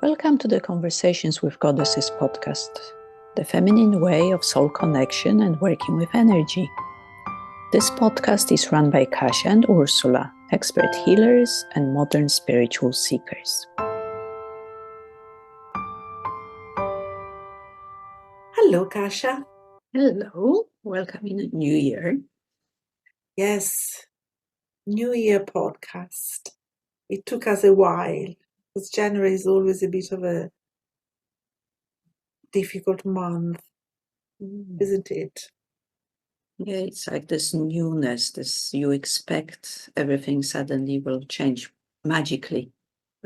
Welcome to the Conversations with Goddesses podcast, the feminine way of soul connection and working with energy. This podcast is run by Kasia and Ursula, expert healers and modern spiritual seekers. Hello, Kasia. Hello, welcome in a new year. Yes, New Year podcast. It took us a while because January is always a bit of a difficult month, isn't it? Yeah, it's like this newness, you expect everything suddenly will change magically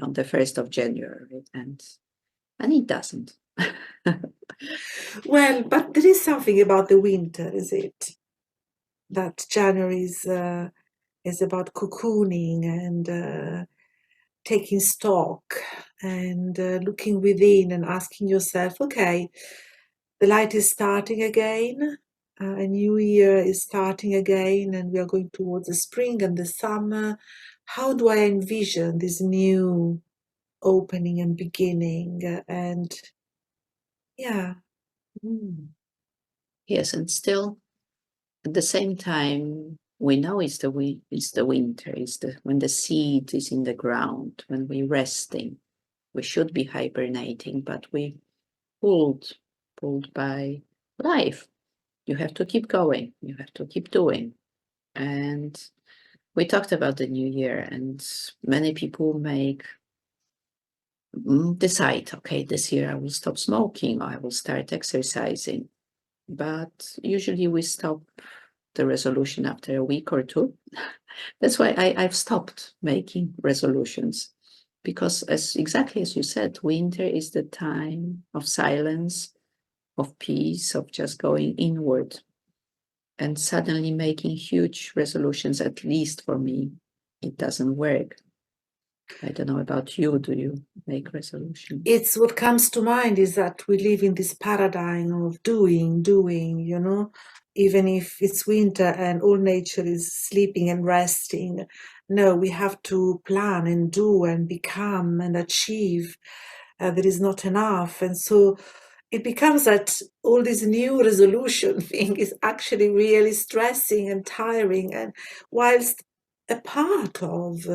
on the 1st of January, and it doesn't. Well, but there is something about the winter, is it? That January is about cocooning and taking stock and looking within and asking yourself, okay, the light is starting again. A new year is starting again, and we are going towards the spring and the summer. How do I envision this new opening and beginning? And yeah. Yes, and still at the same time, we know it's the winter, when the seed is in the ground, when we're resting. We should be hibernating, but we pulled by life. You have to keep going. You have to keep doing. And we talked about the new year, and many people decide, okay, this year I will stop smoking, or I will start exercising. But usually we stop the resolution after a week or two. That's why I've stopped making resolutions, because exactly as you said, winter is the time of silence, of peace, of just going inward. And suddenly making huge resolutions, at least for me, it doesn't work. I don't know about you. Do you make resolutions? It's what comes to mind is that we live in this paradigm of doing, even if it's winter and all nature is sleeping and resting. No, we have to plan and do and become and achieve. There is not enough. And so it becomes that all this new resolution thing is actually really stressing and tiring. And whilst a part of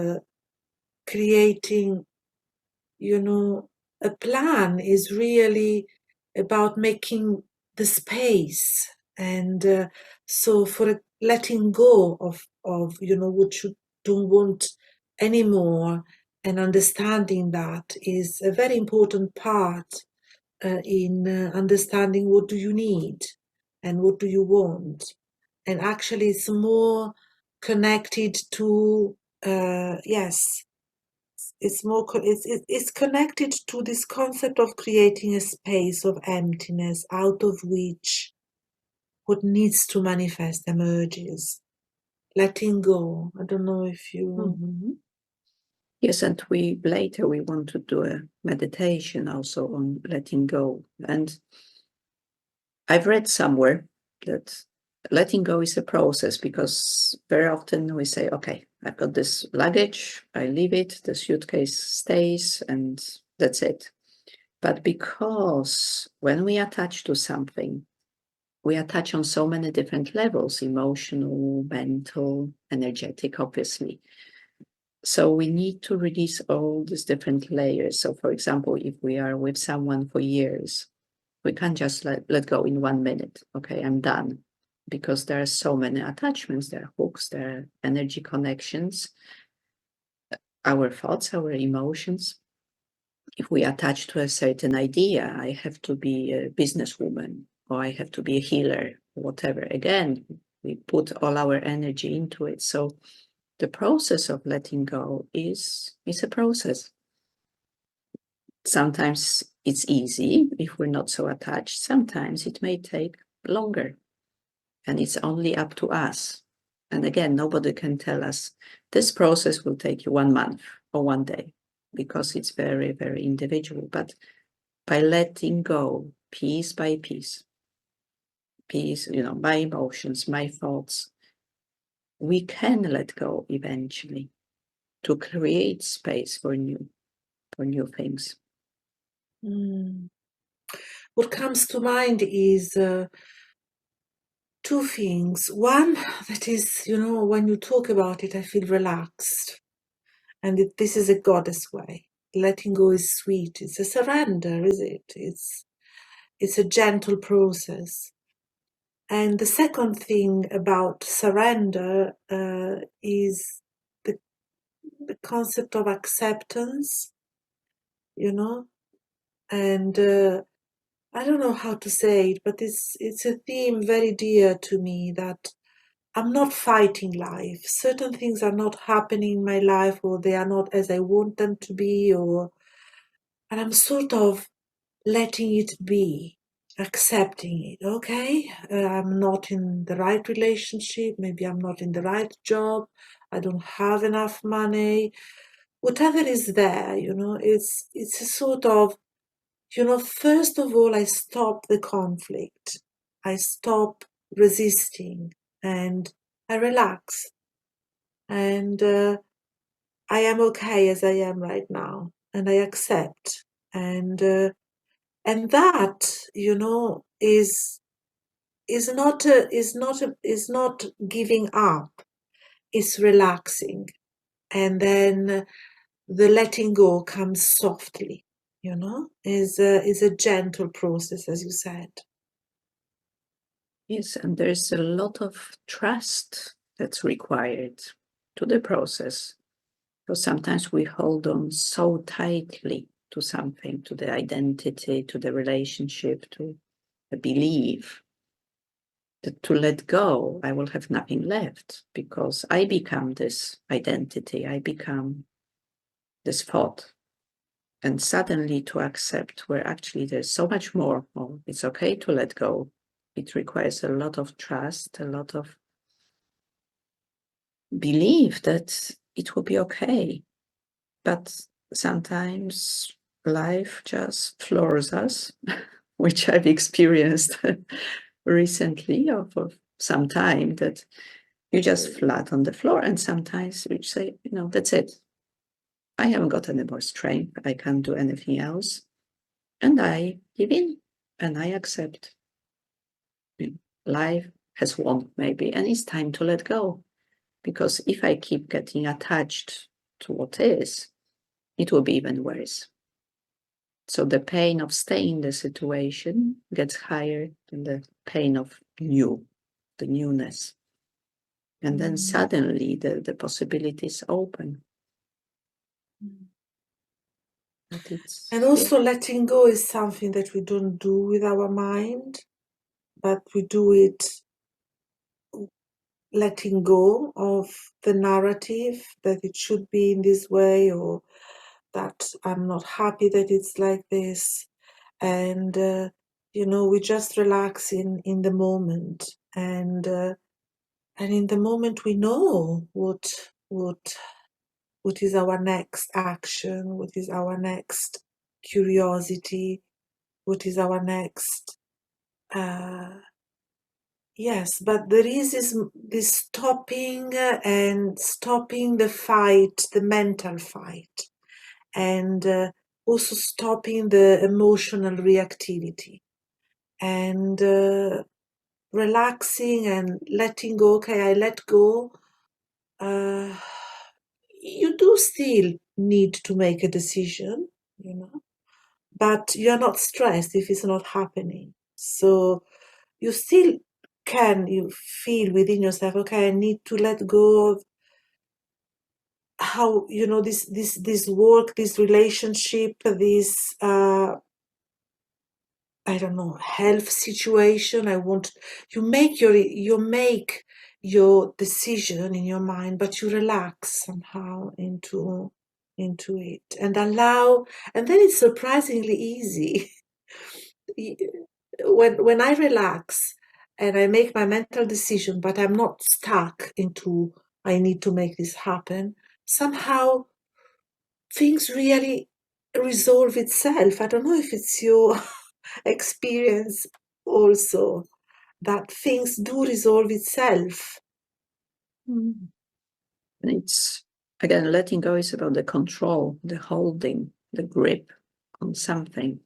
creating, a plan is really about making the space. And so for letting go of what you don't want anymore, and understanding that is a very important part in understanding what do you need and what do you want. And actually it's more connected to it's connected to this concept of creating a space of emptiness out of which what needs to manifest emerges. Letting go. I don't know if you... Yes, and later we want to do a meditation also on letting go. And I've read somewhere that letting go is a process, because very often we say, okay, I've got this luggage, I leave it, the suitcase stays, and that's it. But because when we attach to something, we attach on so many different levels: emotional, mental, energetic, obviously. So we need to release all these different layers. So for example, if we are with someone for years, we can't just let go in 1 minute. Okay, I'm done. Because there are so many attachments, there are hooks, there are energy connections, our thoughts, our emotions. If we attach to a certain idea, I have to be a businesswoman, or I have to be a healer, whatever. Again, we put all our energy into it. So the process of letting go is a process. Sometimes it's easy if we're not so attached. Sometimes it may take longer, and it's only up to us. And again, nobody can tell us this process will take you 1 month or 1 day, because it's very, very individual. But by letting go piece by piece, my emotions, my thoughts, we can let go eventually to create space for new things. Mm. What comes to mind is two things. One, that is, when you talk about it, I feel relaxed. And this is a goddess way. Letting go is sweet. It's a surrender, is it? It's a gentle process. And the second thing about surrender is the concept of acceptance, and I don't know how to say it, but it's a theme very dear to me, that I'm not fighting life. Certain things are not happening in my life, or they are not as I want them to be, and I'm sort of letting it be, accepting it. Okay, I'm not in the right relationship, maybe I'm not in the right job, I don't have enough money, whatever is there, it's a sort of, first of all, I stop the conflict, I stop resisting, and I relax, and I am okay as I am right now, and I accept, and that, is not giving up, it's relaxing, and then the letting go comes softly, is a gentle process, as you said. Yes, and there's a lot of trust that's required to the process. So sometimes we hold on so tightly to something, to the identity, to the relationship, to a belief, that to let go, I will have nothing left, because I become this identity, I become this thought. And suddenly to accept where actually there's so much more, or it's okay to let go. It requires a lot of trust, a lot of belief that it will be okay. But sometimes life just floors us, which I've experienced recently, or for some time, that you just flat on the floor, and sometimes you say, that's it. I haven't got any more strength. I can't do anything else. And I give in and I accept. Life has won, maybe, and it's time to let go. Because if I keep getting attached to what is, it will be even worse. So the pain of staying in the situation gets higher than the pain of the newness. And then suddenly the possibilities open. But And also, letting go is something that we don't do with our mind, but we do it letting go of the narrative that it should be in this way, or that I'm not happy that it's like this. And, we just relax in the moment. And in the moment we know what is our next action, what is our next curiosity, what is our next yes, but there is this stopping, and stopping the fight, the mental fight, and also stopping the emotional reactivity, and relaxing and letting go. Okay, I let go. Uh, you do still need to make a decision, but you're not stressed if it's not happening. So you still you feel within yourself, okay, I need to let go of how, this work, this relationship, this I don't know, health situation. You make your decision in your mind, but you relax somehow into it, and allow, and then it's surprisingly easy. When I relax and I make my mental decision, but I'm not stuck into I need to make this happen, somehow things really resolve itself. I don't know if it's your experience also, that things do resolve itself. it's, again, letting go is about the control, the holding, the grip on something.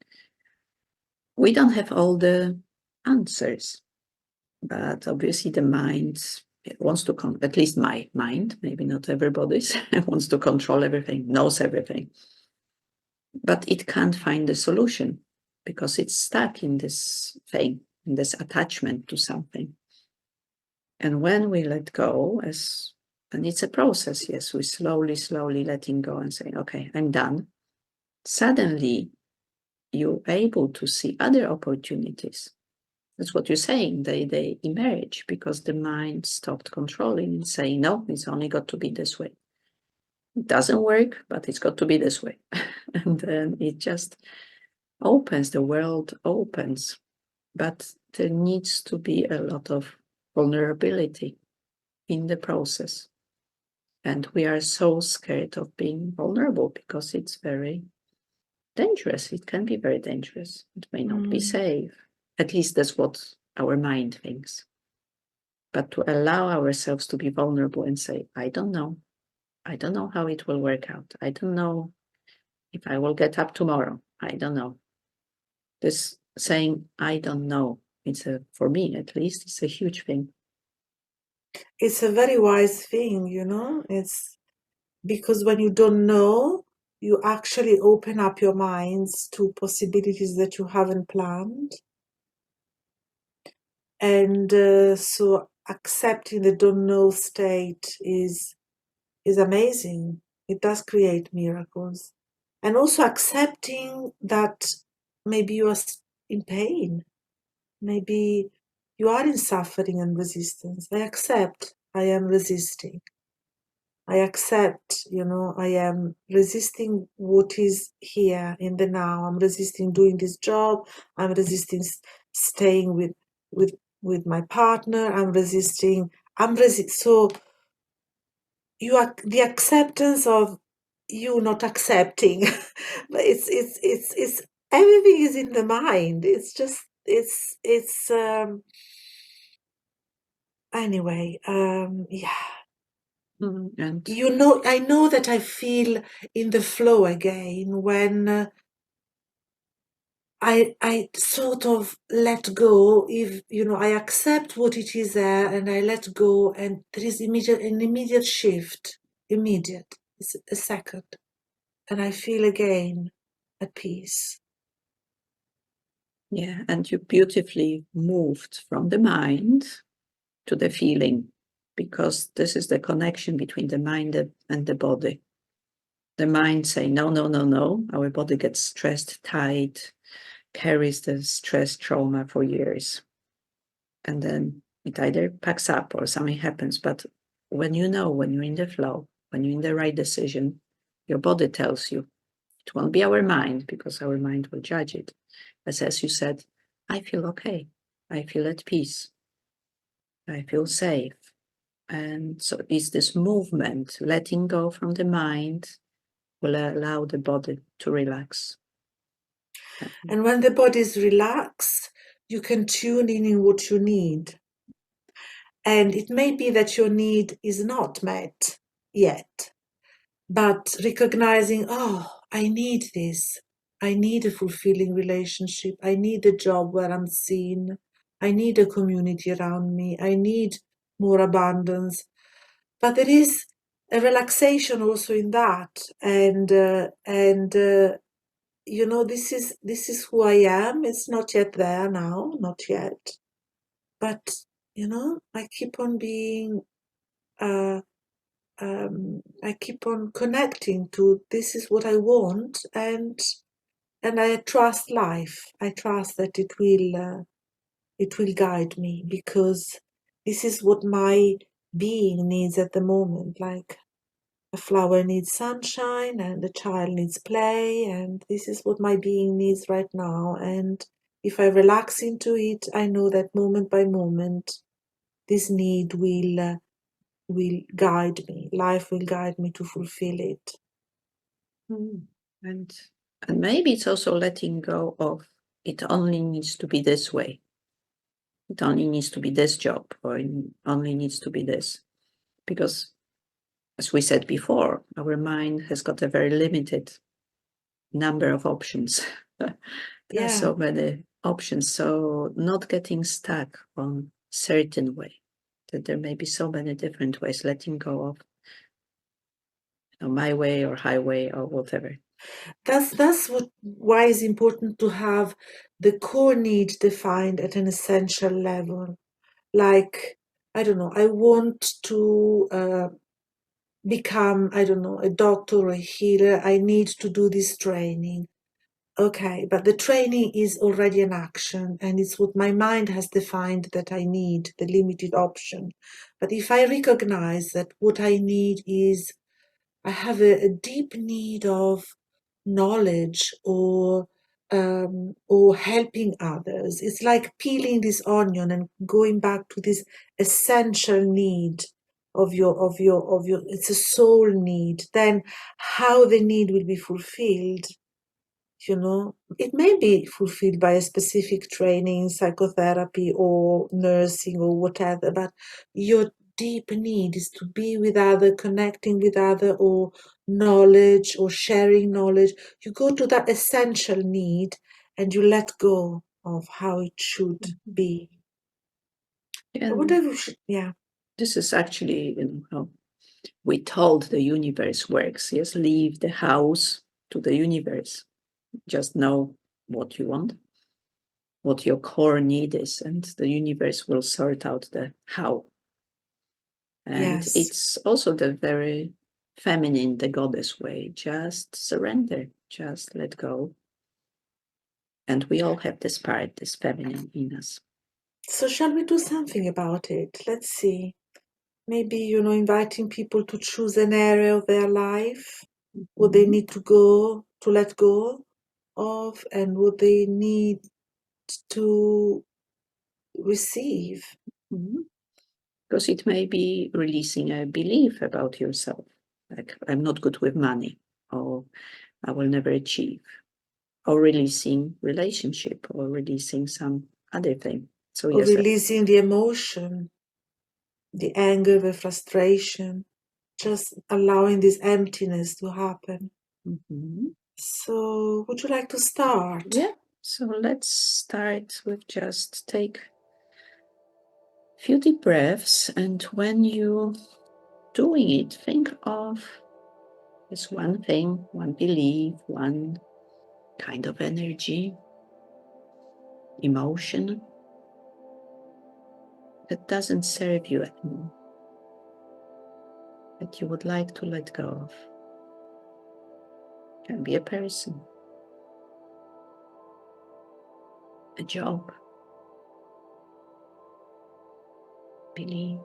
We don't have all the answers, but obviously the mind wants to, at least my mind, maybe not everybody's, wants to control everything, knows everything. But it can't find the solution because it's stuck in this thing, in this attachment to something. And when we let go, and it's a process, yes, we slowly letting go and saying, okay, I'm done. Suddenly, you're able to see other opportunities. That's what you're saying. They emerge because the mind stopped controlling and saying, no, it's only got to be this way. It doesn't work, but it's got to be this way. And then it just opens, the world opens. But there needs to be a lot of vulnerability in the process. And we are so scared of being vulnerable because it's very dangerous. It can be very dangerous. It may not be safe. At least that's what our mind thinks. But to allow ourselves to be vulnerable and say, I don't know. I don't know how it will work out. I don't know if I will get up tomorrow. I don't know. This saying, I don't know, for me at least, it's a huge thing. It's a very wise thing, you know. It's because when you don't know, you actually open up your minds to possibilities that you haven't planned. And so accepting the don't know state is amazing. It does create miracles. And also accepting that maybe you are in pain. Maybe you are in suffering and resistance. I accept I am resisting. I accept, I am resisting what is here in the now. I'm resisting doing this job. I'm resisting staying with my partner. So you are the acceptance of you not accepting. But it's everything is in the mind. It's just it's anyway, yeah. And I know that I feel in the flow again when I sort of let go. If I accept what it is there and I let go, and there is an immediate shift. Immediate. It's a second, and I feel again at peace. yeah, and you beautifully moved from the mind to the feeling, because this is the connection between the mind and the body. The mind say no, no, no, no. Our body gets stressed, tight, carries the stress trauma for years. And then it either packs up or something happens. But when you're in the flow, when you're in the right decision, your body tells you. It won't be our mind, because our mind will judge it. As you said, I feel okay. I feel at peace. I feel safe. And so it's this movement, letting go from the mind will allow the body to relax. And when the body is relaxed, you can tune in what you need. And it may be that your need is not met yet, but recognizing, oh, I need this. I need a fulfilling relationship. I need a job where I'm seen. I need a community around me. I need more abundance. But there is a relaxation also in that. And this is who I am. It's not yet there now, not yet. But, I keep on being I keep on connecting to this is what I want, and I trust life. I trust that it will guide me, because this is what my being needs at the moment. Like a flower needs sunshine and a child needs play, and this is what my being needs right now. And if I relax into it, I know that moment by moment, this need will guide me. Life will guide me to fulfill it. And maybe it's also letting go of it only needs to be this way. It only needs to be this job, or it only needs to be this. Because, as we said before, our mind has got a very limited number of options. There are so many options. So not getting stuck on certain way, that there may be so many different ways, letting go of my way or highway or whatever. That's why it's important to have the core need defined at an essential level. Like, I don't know, I want to become, I don't know, a doctor or a healer. I need to do this training. Okay, but the training is already an action, and it's what my mind has defined that I need, the limited option. But if I recognize that what I need is, I have a deep need of knowledge or helping others. It's like peeling this onion and going back to this essential need of your. It's a soul need. Then how the need will be fulfilled, it may be fulfilled by a specific training, psychotherapy or nursing or whatever, but your deep need is to be with other, connecting with other, or knowledge or sharing knowledge. You go to that essential need and you let go of how it should be. Yeah. This is actually, how we told the universe works. Yes, leave the house to the universe. Just know what you want, what your core need is, and the universe will sort out the how. And Yes. it's also the very feminine, the goddess way. Just surrender, just let go. And we all have this part, this feminine in us. So shall we do something about it? Let's see. Maybe, inviting people to choose an area of their life, what they need to let go of, and what they need to receive. Because it may be releasing a belief about yourself, like I'm not good with money, or I will never achieve, or releasing relationship, or releasing some other thing. So Or yes, releasing the emotion, the anger, the frustration, just allowing this emptiness to happen. So would you like to start? Yeah, so let's start with just take a few deep breaths, and when you doing it, think of this one thing, one belief, one kind of energy, emotion that doesn't serve you anymore, that you would like to let go of. Can be a person, a job, belief.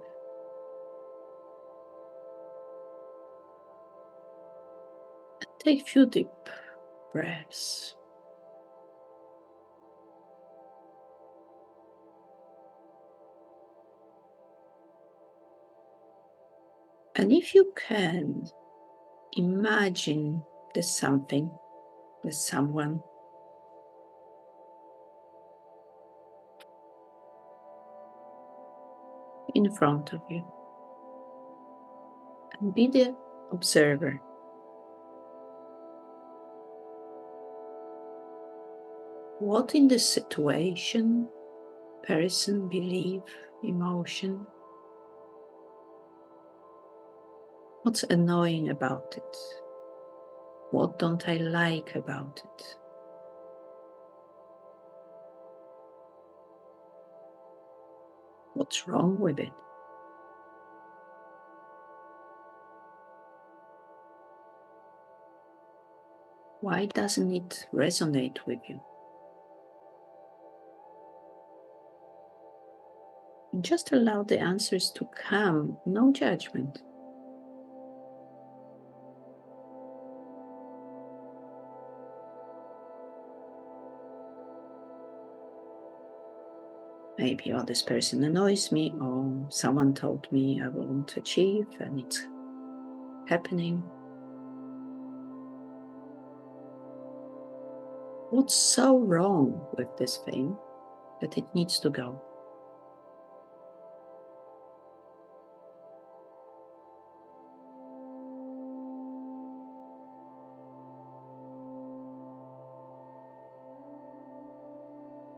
And take a few deep breaths. And if you can, imagine there's something, there's someone in front of you. And be the observer. What in the situation, person, belief, emotion, what's annoying about it? What don't I like about it? What's wrong with it? Why doesn't it resonate with you? Just allow the answers to come, no judgment. Maybe, oh, this person annoys me, or someone told me I won't achieve and it's happening. What's so wrong with this thing that it needs to go?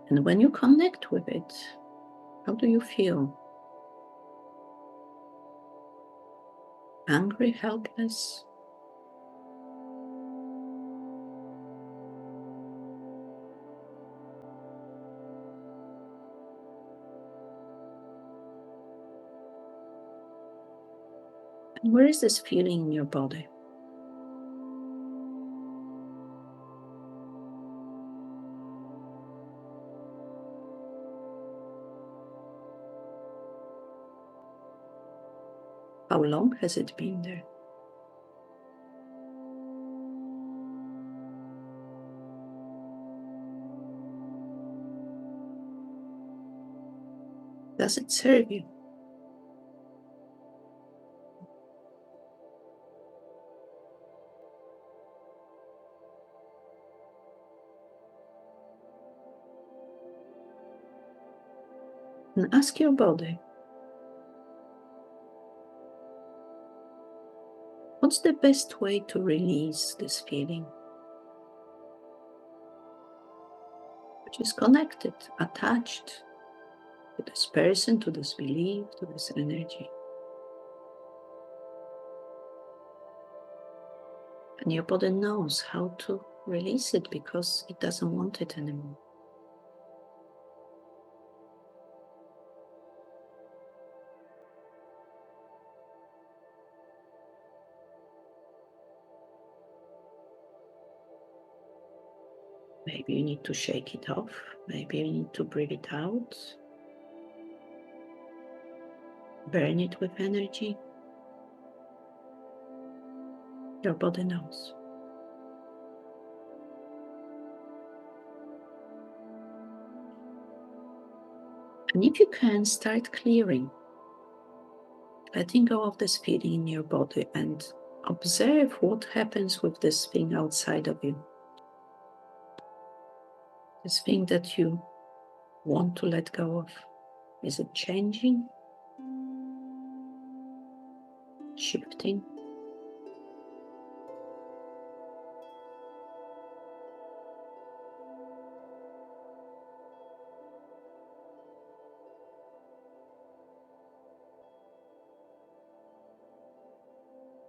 And when you connect with it, how do you feel? Angry, helpless? And where is this feeling in your body? How long has it been there? Does it serve you? And ask your body, what's the best way to release this feeling? Which is connected, attached to this person, to this belief, to this energy. And your body knows how to release it because it doesn't want it anymore. Maybe you need to shake it off. Maybe you need to breathe it out. Burn it with energy. Your body knows. And if you can, start clearing, letting go of this feeling in your body and observe what happens with this thing outside of you. This thing that you want to let go of. Is it changing? Shifting?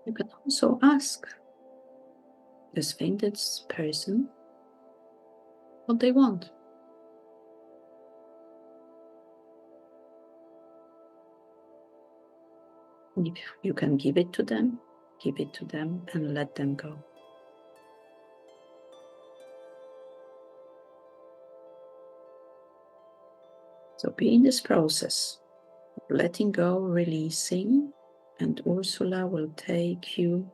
You can also ask this thing, this person, what they want. And if you can give it to them and let them go. So be in this process of letting go, releasing, and Ursula will take you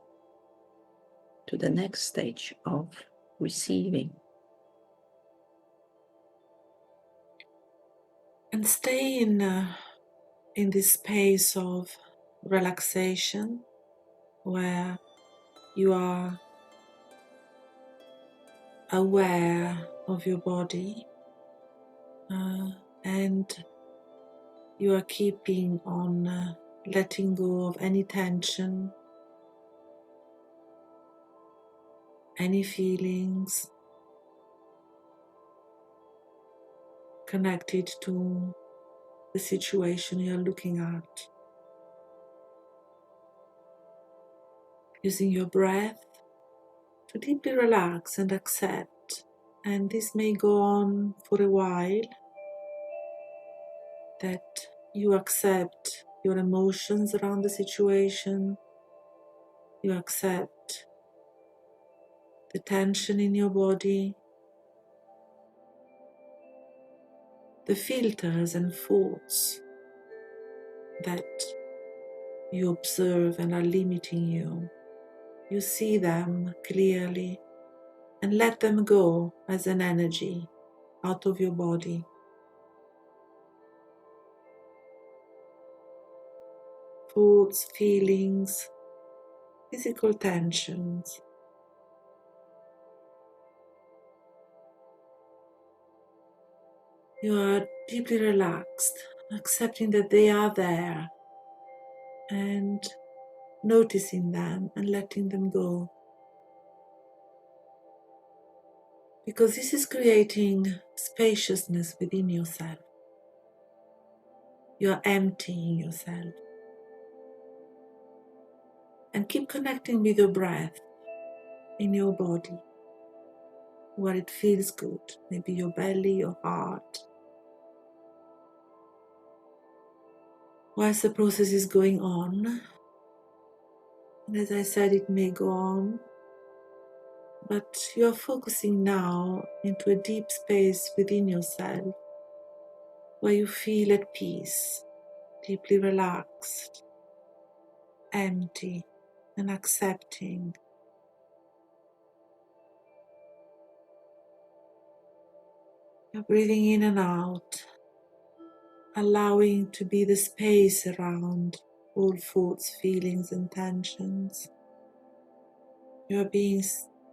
to the next stage of receiving. And stay in this space of relaxation where you are aware of your body and you are keeping on letting go of any tension, any feelings connected to the situation you're looking at. Using your breath to deeply relax and accept. And this may go on for a while, that you accept your emotions around the situation, you accept the tension in your body, the filters and thoughts that you observe and are limiting you. You see them clearly and let them go as an energy out of your body. Thoughts, feelings, physical tensions. You are deeply relaxed, accepting that they are there and noticing them and letting them go. because this is creating spaciousness within yourself. You are emptying yourself. And keep connecting with your breath in your body, where it feels good, maybe your belly, your heart. Whilst the process is going on, and as I said, it may go on, but you are focusing now into a deep space within yourself where you feel at peace, deeply relaxed, empty, and accepting. You're breathing in and out, allowing to be the space around all thoughts, feelings, and tensions. You're being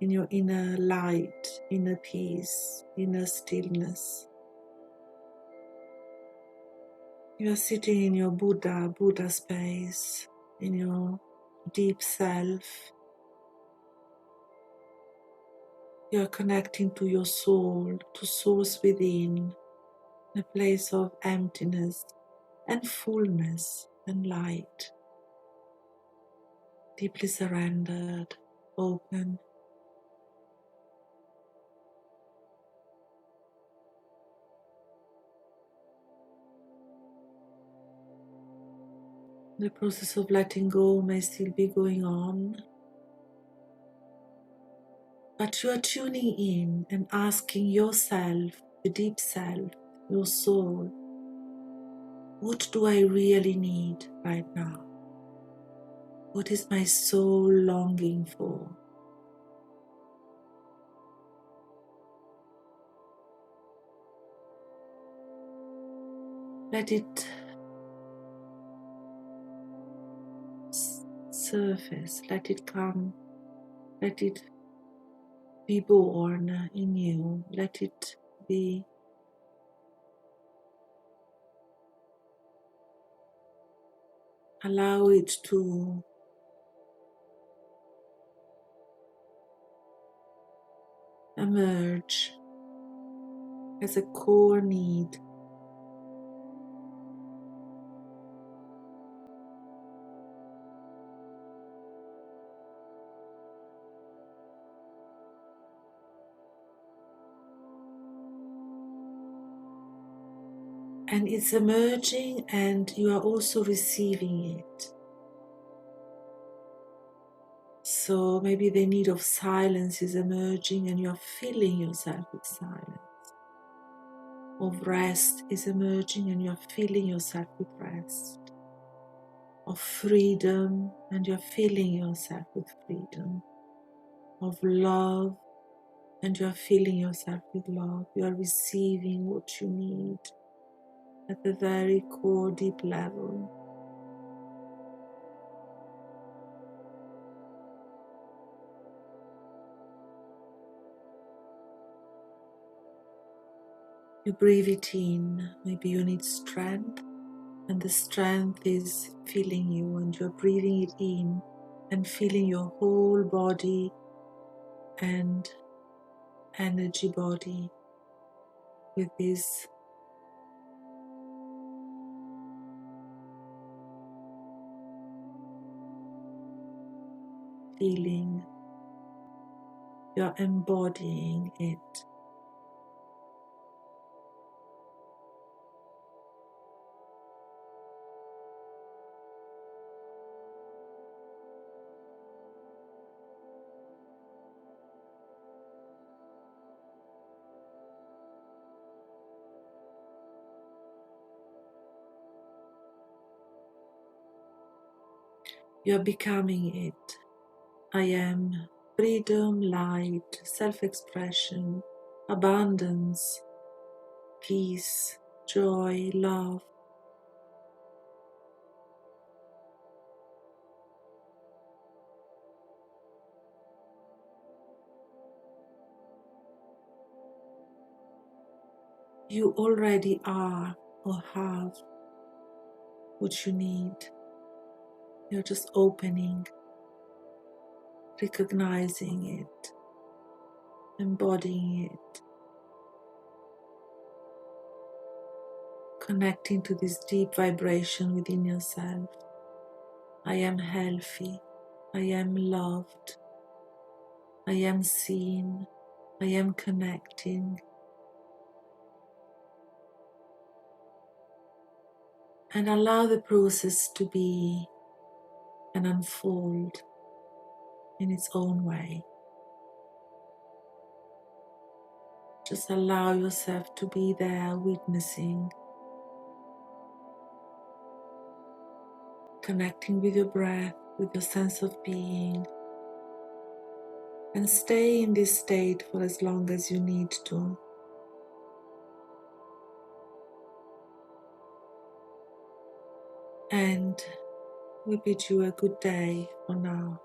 in your inner light, inner peace, inner stillness. You're sitting in your Buddha space, in your deep self. You're connecting to your soul, to source within, a place of emptiness and fullness and light, deeply surrendered, open. The process of letting go may still be going on, but you are tuning in and asking yourself, the deep self, your soul, what do I really need right now? What is my soul longing for? Let it surface, let it come, let it be born in you, let it be. Allow it to emerge as a core need. And it's emerging and you are also receiving it. So maybe the need of silence is emerging and you're filling yourself with silence. Of rest is emerging and you're filling yourself with rest. Of freedom and you're filling yourself with freedom. Of love and you're filling yourself with love. You are receiving what you need at the very core, deep level. You breathe it in. Maybe you need strength, and the strength is filling you, and you're breathing it in and filling your whole body and energy body with this feeling. You're embodying it. You're becoming it. I am freedom, light, self-expression, abundance, peace, joy, love. You already are or have what you need. You're just opening, recognizing it. embodying it, connecting to this deep vibration within yourself. I am healthy, I am loved, I am seen, I am connecting. And allow the process to be and unfold in its own way. Just allow yourself to be there, witnessing, connecting with your breath, with your sense of being, and stay in this state for as long as you need to. And we bid you a good day for now.